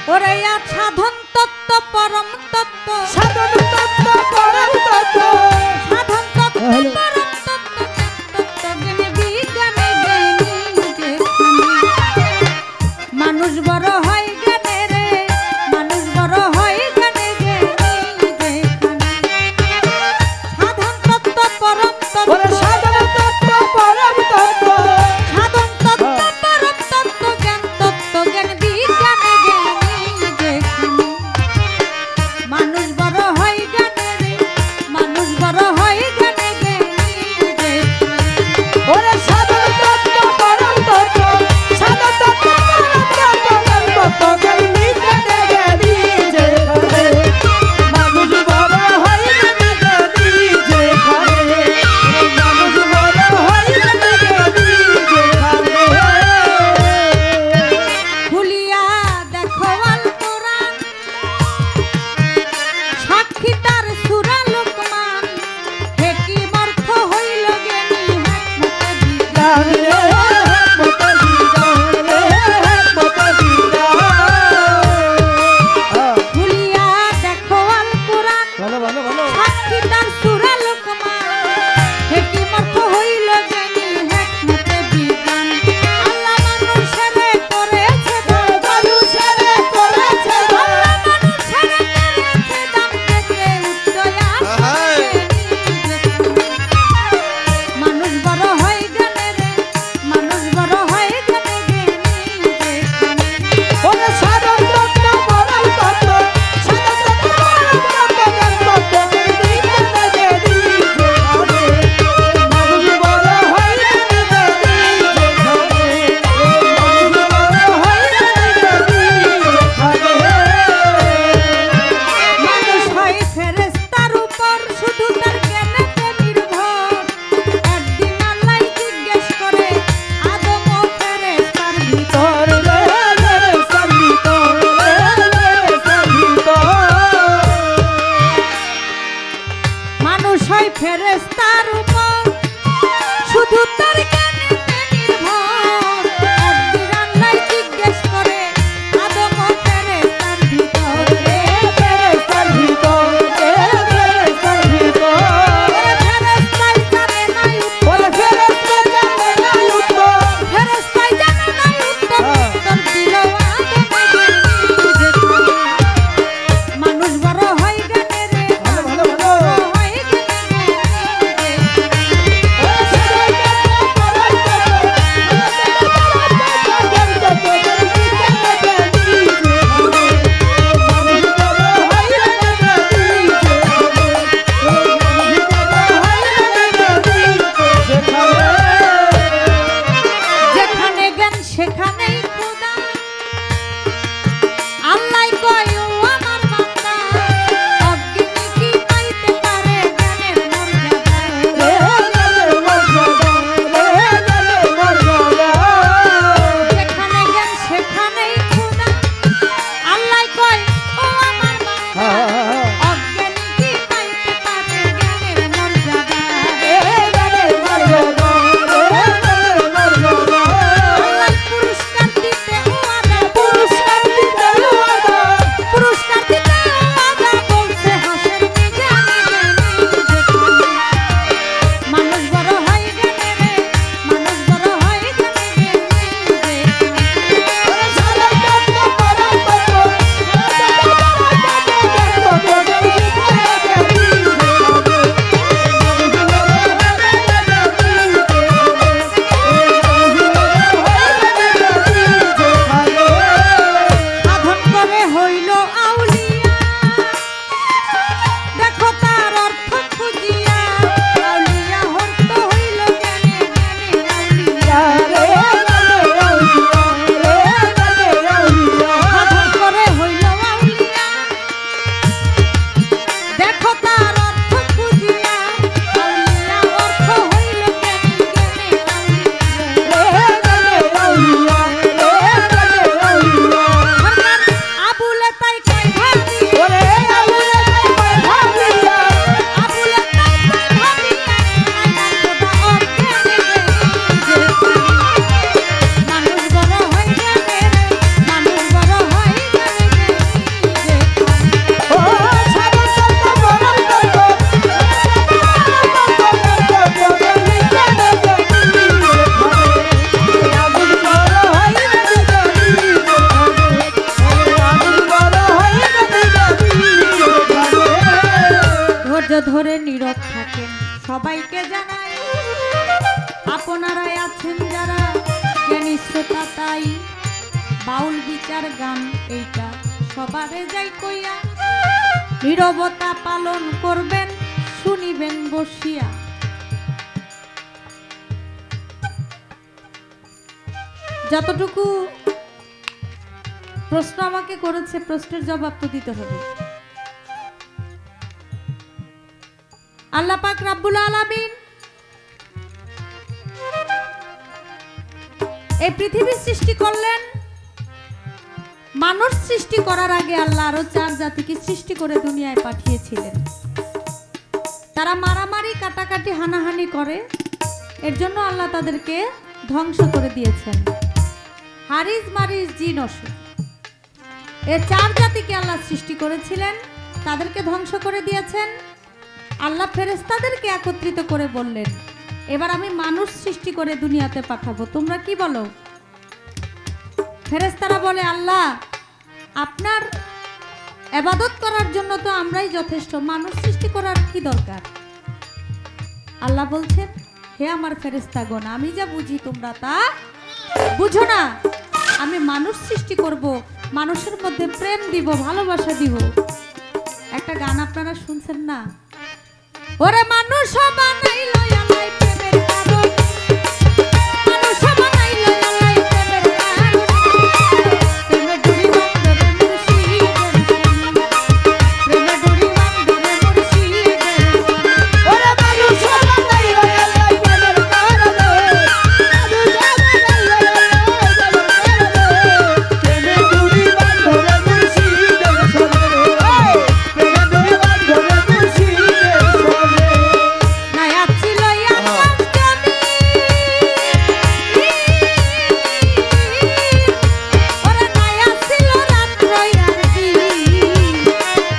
ওরে সাধন তত্ত্ব পরম তত্ত্ব সাধন তত্ত্ব পরম তত্ত্ব সাধন তত্ত্ব পরম তত্ত্ব তত্ত্ব জ্ঞানে বিজ্ঞানে জ্ঞানী যেখানে মানুষ বড় হয় জ্ঞানে রে মানুষ বড় হয় জ্ঞানে জ্ঞানী যেখানে সাধন তত্ত্ব পরম ওরে তত্ত্ব সাধন তত্ত্ব পরম তত্ত্ব সাধন তত্ত্ব পরম তত্ত্ব জ্ঞান বিজ্ঞানে জ্ঞানী যেখানে মানুষ বড় হয় জ্ঞানে রে মানুষ বড় হয় জ্ঞানে জ্ঞানী যেখানে ওরে সাধন তত্ত্ব পরম তত্ত্ব সাধন তত্ত্ব পরম তত্ত্ব তত্ত্ব জ্ঞানী বিজ্ঞানে জ্ঞানী যেখানে মানুষ বড় হয় জ্ঞানী জ্ঞানী যেখানে মানুষ বড় হয় জ্ঞানী জ্ঞানী যেখানে খুলিয়া দেখো আল কোরআন সাক্ষী তার সূরা লোকমান হেকিম অর্থ হইল জ্ঞানী হিকমতে বিজ্ঞান খুলিয়া দেখো আল কোরআন সাক্ষী তার সূরা লোকমান হেকিম অর্থ হইল জ্ঞানী হিকমতে বিজ্ঞান আল্লাহ মানুষেরে করেছে দান মানুষেরে করেছে দান। আল্লাহ মানুষেরে করেছে দান থেকে উচ্চয় আসে মানুষ বড় হয় জ্ঞানে রে পাড়ায় আছেন যারা জ্ঞানী শ্রোতা তাই বাউল বিচার গান এইটা সবারে যাই কইয়া নীরবতা পালন করবেন শুনিবেন বসিয়া। যতটুকু প্রশ্ন আমাকে করেছে প্রশ্নের জবাব তো দিতে হবে। আল্লাহ পাক রাব্বুল আলামিন এই পৃথিবী সৃষ্টি করলেন। মানুষ সৃষ্টি করার আগে আল্লাহ আরো 4 জাতিকে সৃষ্টি করে দুনিয়ায় পাঠিয়েছিলেন। তারা মারামারি কাটাকাটি হানাহানি করে, এর জন্য আল্লাহ তাদেরকে ধ্বংস করে দিয়েছেন। হারিস মারিস জিন অসুর এই 4 জাতিকে আল্লাহ সৃষ্টি করেছিলেন, তাদেরকে ধ্বংস করে দিয়েছেন। আল্লাহ ফেরেশতাদেরকে একত্রিত করে বললেন, এবার আমি মানুষ সৃষ্টি করে দুনিয়াতে পাঠাবো, তোমরা কি বলো? ফেরেশতারা বলে, আল্লাহ আপনার ইবাদত করার জন্য তো আমরাই যথেষ্ট, মানুষ সৃষ্টি করার কি দরকার? আল্লাহ বলছেন, হে আমার ফেরেশতাগণ, আমি যা বুঝি তোমরা তা বুঝো না। আমি মানুষ সৃষ্টি করব, মানুষের মধ্যে প্রেম দিব, ভালোবাসা দিব। একটা গান আপনারা শুনছেন না? ওরে মানুষ বানাইলো আল্লাহ প্রেমের কারণ, মানুষ বানাইলো আল্লাহ প্রেমের কারণ, প্রেমে ডুরি বান্ধরে মুর্শিদের শরণ, প্রেমে ডুরি বান্ধরে মুর্শিদের শরণ। ওরে মানুষ বানাইলো আল্লাহ প্রেমের কারণে, মানুষ বানাইলো আল্লাহ প্রেমের কারণে, প্রেমে ডুরি বান্ধরে মুর্শিদের শরণে, প্রেমে ডুরি বান্ধরে মুর্শিদের শরণে। নায়া ছিল আমার জমি, ওরে নায়া ছিল রাত্র আর দিন,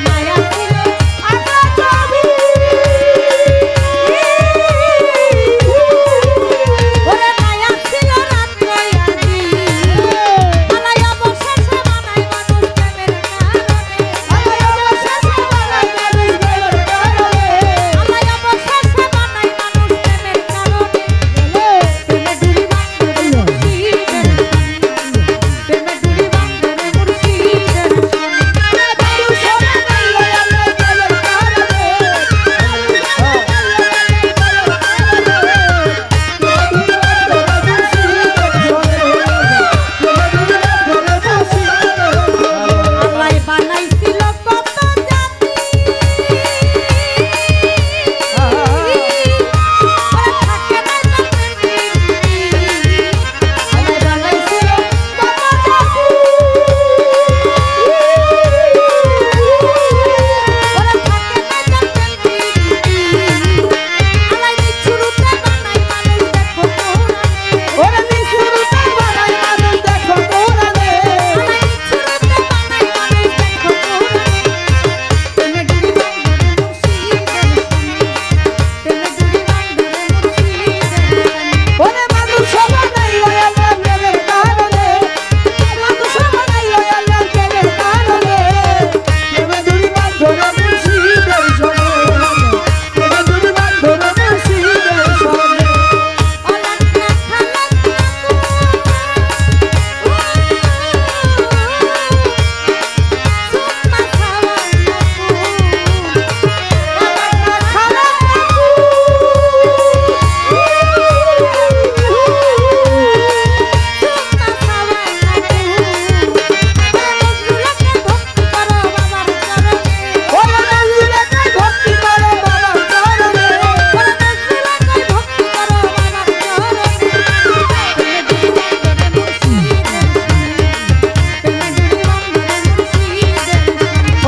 নায়া ছিল আমরা যাবি ওরে নায়া ছিল রাত্র আর দিন, আলাই অবশেষে বানাই মানুষ প্রেমের কারণে, আল্লাহ অবশেষে বানাই মানুষ প্রেমের কারণে, আলাই অবশেষে বানাই মানুষ প্রেমের কারণে, প্রেমে ডুরি বান্ধরে মুর্শিদের শরণ, প্রেমে ডুরি বান্ধরে মুর্শিদের শরণ। মানুষ বানাইলো আল্লাহ প্রেমের কারণে, আল্লাহ বানাইছিল কত জাতি, ওরে থাকে না জাতের গিরি, আল্লাহ বানাইছিল কত জাতি, ওরে থাকে না জাতের গিরি, আল্লাহ নিচুরুতে বানাই মানুষ দেখো কোরআনে, ওরে নিশুরুতে বানাই মানুষ দেখো কোরআনে, আল্লাহ নিচুরুতে বানাই মানুষ দেখো কোরআনে, প্রেমে ডুরি বান্ধরে মুর্শিদের শরণ, প্রেমে ডুরি বান্ধরে মুর্শিদের শরণ। ওরে মানুষ বানাইলো আল্লাহ প্রেমের কারণে, মানুষ বানাইলো আল্লাহ প্রেমের কারণে, প্রেমে ডুরি বান্ধরে মুর্শিদের শরণে, প্রেমে ডুরি বান্ধরে মুর্শিদের শরণে। অলান্না খালান্না সুম্মা ওরে নজরুলকে ভক্তি করো বাবার চরণে,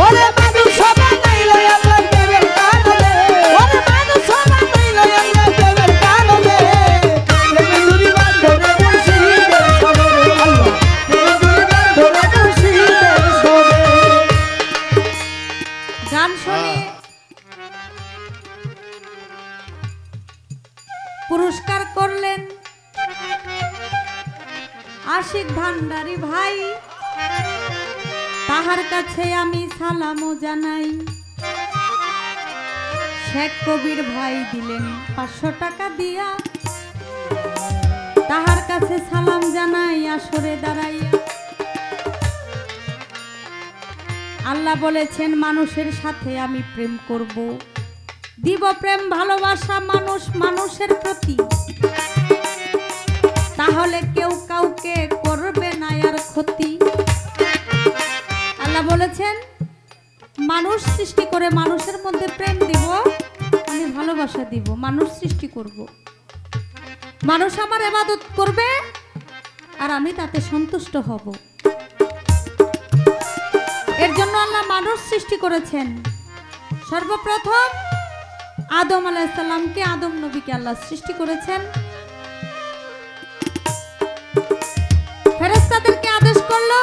ওরে মানুষ বানাইলো আল্লাহ প্রেমের কারণে, ওরে মানুষ বানাইলো আল্লাহ প্রেমের কারণে, প্রেমে ডুরি বান্ধরে মুর্শিদের শরণে, আল্লাহ প্রেমে ডুরি বান্ধরে মুর্শিদের শরণে। গান শুনে পুরস্কার করলেন আশিক ভান্ডারী ভাই, তাহার কাছে আমি সালামও জানাই। শেখ কবির ভাই দিলেন 500 টাকা দিয়া, কাছে সালাম জানাই আসরে দাঁড়াইয়া। আল্লাহ বলেছেন মানুষের সাথে আমি প্রেম করব, দিব প্রেম ভালোবাসা মানুষ মানুষের প্রতি, তাহলে কেউ কাউকে করবে না আর ক্ষতি। আল্লাহ বলেছেন মানুষ সৃষ্টি করে মানুষের মধ্যে প্রেম দিব, আমি ভালোবাসা দিব, মানুষ সৃষ্টি করব, মানুষ আমার ইবাদত করবে আর আমি তাতে সন্তুষ্ট হব। এর জন্য আল্লাহ মানুষ সৃষ্টি করেছেন। সর্বপ্রথম আদম আলাইহিস সালামকে, আদম নবীকে আল্লাহ সৃষ্টি করেছেন। ফেরেশতাদেরকে আদেশ করলো,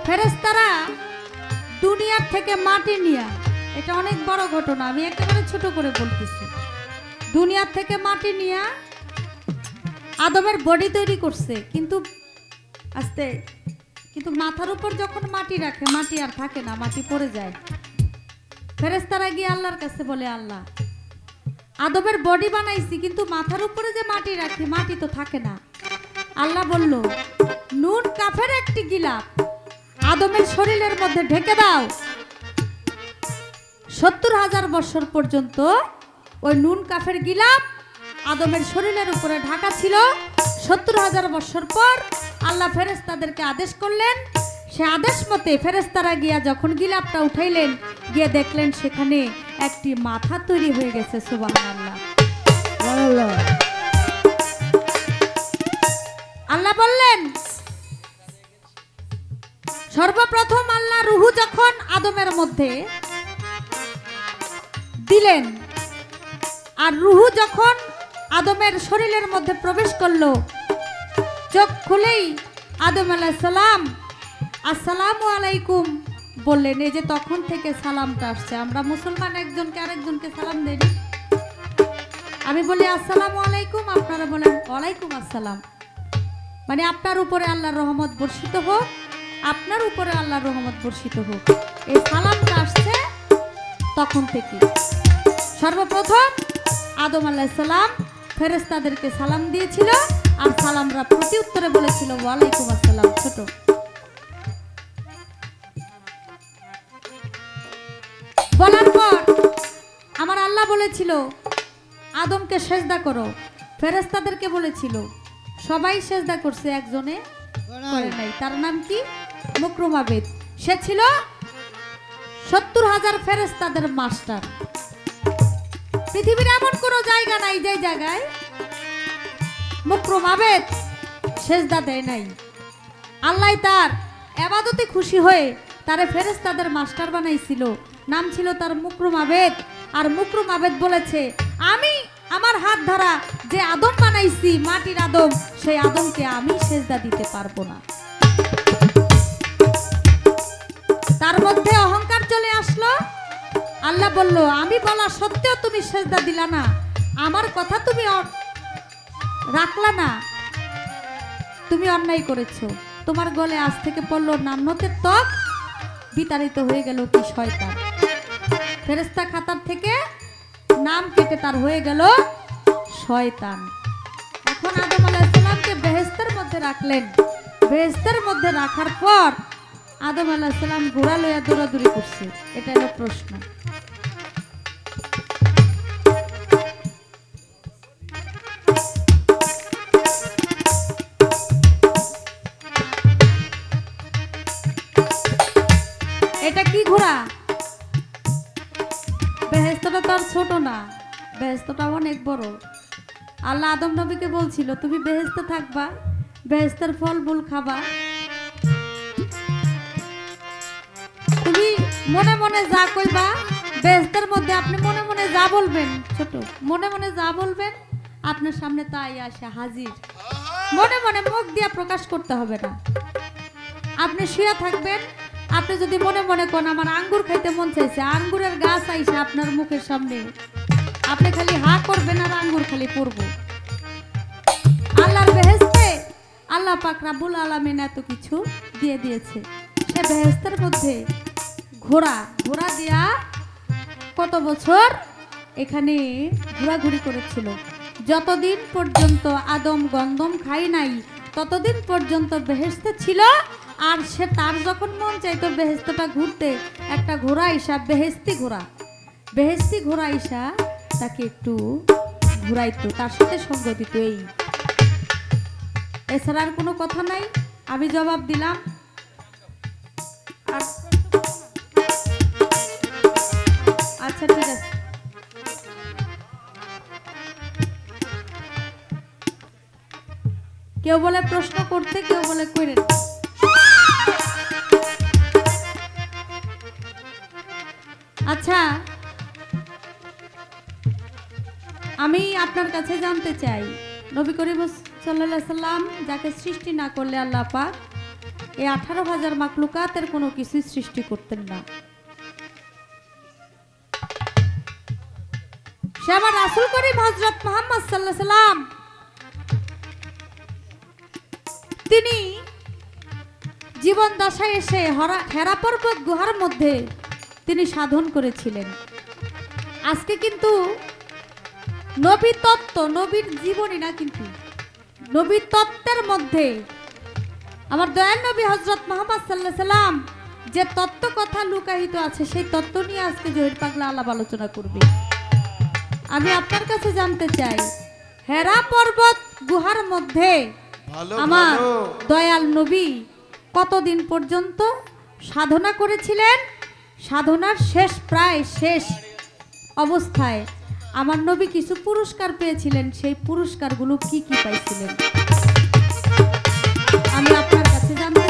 ফেরেশতারা দুনিয়ার থেকে মাটি নিয়ে, এটা অনেক বড় ঘটনা, আমি একেবারে ছোট করে বলতেছি, দুনিয়ার থেকে মাটি নিয়ে আদমের বডি তৈরি করছে, কিন্তু আস্তে, কিন্তু মাথার উপর যখন মাটি রাখে মাটি আর থাকে না, মাটি পড়ে যায়। ফেরেশতারা গিয়ে আল্লাহর কাছে বলে, আল্লাহ আদমের বডি বানাইছি কিন্তু মাথার উপরে যে মাটি রাখি মাটি তো থাকে না। আল্লাহ বলল নুন কাফের একটি গিলাপ আদমের শরীরের মধ্যে ঢেকে দাও, ৭০,০০০ বছর পর্যন্ত ওই নুন কাফের গিলাপ আদমের শরীরের উপরে ঢাকা ছিল। ৭০,০০০ বছর পর আল্লাহ ফেরেশতাদেরকে আদেশ করলেন, সে আদেশ মতে ফেরেশতারা গিয়া যখন গিলাপটা উঠাইলেন, গিয়ে দেখলেন সেখানে একটি মাথা তৈরি হয়ে গেছে। সুবহানাল্লাহ। আল্লাহ বললেন সর্বপ্রথম আল্লাহ রুহু যখন আদমের মধ্যে দিলেন, আর রুহু যখন আদমের শরীরের মধ্যে প্রবেশ করলো, চোখ খুলেই আদম আলাইহিস সালাম আসসালামু আলাইকুম বললেন। এই যে তখন থেকে সালামটা আসছে, আমরা মুসলমান একজনকে আরেকজনকে সালাম দেই, আমি বলি আসসালামু আলাইকুম, আপনারা বলেন ওয়ালাইকুম আসসালাম, মানে আপনার উপরে আল্লাহর রহমত বর্ষিত হোক, আপনার উপরে আল্লাহর রহমত বর্ষিত হোক, এই সালামটা আসছে তখন থেকে। সর্বপ্রথম আদম আলাইহিস সালাম ফেরেশতাদেরকে সালাম দিয়েছিল, আর সালামরা প্রতি উত্তরে বলেছিল ওয়ালাইকুম আসসালাম। ছোট বলার পর আমার আল্লাহ বলেছিল আদমকে সেজদা করো, ফেরেশতাদেরকে বলেছিল, সবাই সেজদা করছে, একজনে করে নাই, তার নাম কি? মুকরমাবেদ। সে ছিল ৭০,০০০ ফেরেশতাদের মাস্টার। পৃথিবীর এমন কোনো জায়গা নাই যে জায়গায় মুকরমাবেদ সেজদা দেয় নাই। আল্লাহ তার ইবাদতে খুশি হয়ে তারে ফেরেশতাদের মাস্টার বানাইছিল, নাম ছিল তার মুকরমাবেদ। আর মুকরমাবেদ বলেছে, আমি আমার হাত ধরা যে আদম বানাইছি, মাটির আদম, সেই আদমকে আমি সেজদা দিতে পারবো না। তার মধ্যে অহংকার চলে আসলো। আল্লাহ বলল, আমি বলা সত্ত্বেও তুমি সেজদা দিলা না, আমার কথা তুমি রাখলা না, তুমি অন্যায় করেছো। তোমার গলে আজ থেকে পড়লো নান্নতের ত্বক, বিতাড়িত হয়ে গেল কি শয়তান। ফেরেশতা খাতার থেকে নাম কেটে তার হয়ে গেল শয়তান। এখন আদম আলাইহিস সালামকে বেহেশতের মধ্যে রাখলেন। বেহেশতের মধ্যে রাখার পর আদম আলাইহিস সালাম ঘোড়া লইয়া দৌড়াদৌড়ি করছে, এটা হলো প্রশ্ন। এটা কি ঘোড়া? বেহেশতটা তো আর ছোট না, বেহেশতটা অনেক বড়। আল্লাহ আদম নবীকে বলছিল, তুমি বেহেশতে থাকবা, বেহেশতের ফল মূল খাবা, তুমি মনে মনে যা কইবা বেহেশতের মধ্যে, আপনি মনে মনে যা বলবেন, ছোট মনে মনে যা বলবেন আপনার সামনে তাই আসে হাজির। মনে মনে মুখ দিয়া প্রকাশ করতে হবে না। আপনি শুয়ে থাকবেন, আপনি যদি মনে মনে কোন আমার আঙ্গুর খাইতে মন চাইছে, আঙ্গুরের গাছ আইসে আপনার মুখের সামনে, আপনি খালি হা করবেন আর আঙ্গুর খালি পড়বো। আল্লাহর বেহেশতে আল্লাহ পাক রব্বুল আলামিন এত কিছু দিয়ে দিয়েছে। সে বেহেশতের মধ্যে ঘোড়া দিয়া কত বছর এখানে ঘোরাঘুরি করেছিল, যতদিন পর্যন্ত আদম গন্ধম খাই নাই ততদিন পর্যন্ত বেহেশতে ছিল। আর সে তার যখন মন চাইতো বেহেশতটা ঘুরতে, একটা ঘোড়া ইসা বেহেশতি ঘোড়া ইসা তাকে একটু ঘুরাইতো, তার সাথে সঙ্গ দিত। এই এছাড়া আর কোনো কথা নাই। আমি জবাব দিলাম। আচ্ছা ঠিক আছে। কেউ বলে প্রশ্ন করতে, কেউ বলে কইরেন। আচ্ছা, আমি আপনার কাছে জানতে চাই, নবী করিম সাল্লাল্লাহু আলাইহি সাল্লাম যাকে সৃষ্টি না করলে আল্লাহ পাক এই 18,000 মাখলুকাতের কোনো কিছুই সৃষ্টি করতেন না। সে আমার রাসূল করিম হযরত মুহাম্মদ সাল্লাল্লাহু আলাইহি সাল্লাম, তিনি জীবন দশায় এসে হেরা পর্বত গুহার মধ্যে তিনি সাধন করেছিলেন। আজকে কিন্তু নবী তত্ত্ব, নবীর জীবনী না, কিন্তু নবী তত্ত্বের মধ্যে আমার দয়াল নবী হযরত মুহাম্মদ সাল্লাল্লাহু আলাইহি সাল্লাম যে তত্ত্ব কথা লুকায়িত আছে, সেই তত্ত্ব নিয়ে আজকে জহির পাগলা আলাপ আলোচনা করবে। আমি আপনার কাছে জানতে চাই, হেরা পর্বত গুহার মধ্যে আমার দয়াল নবী কতদিন পর্যন্ত সাধনা করেছিলেন? সাধনার প্রায় শেষ অবস্থায় আমার নবী কিছু পুরস্কার পেয়েছিলেন। সেই পুরস্কারগুলো কি কি পাইছিলেন আমি আপনার কাছে জানতে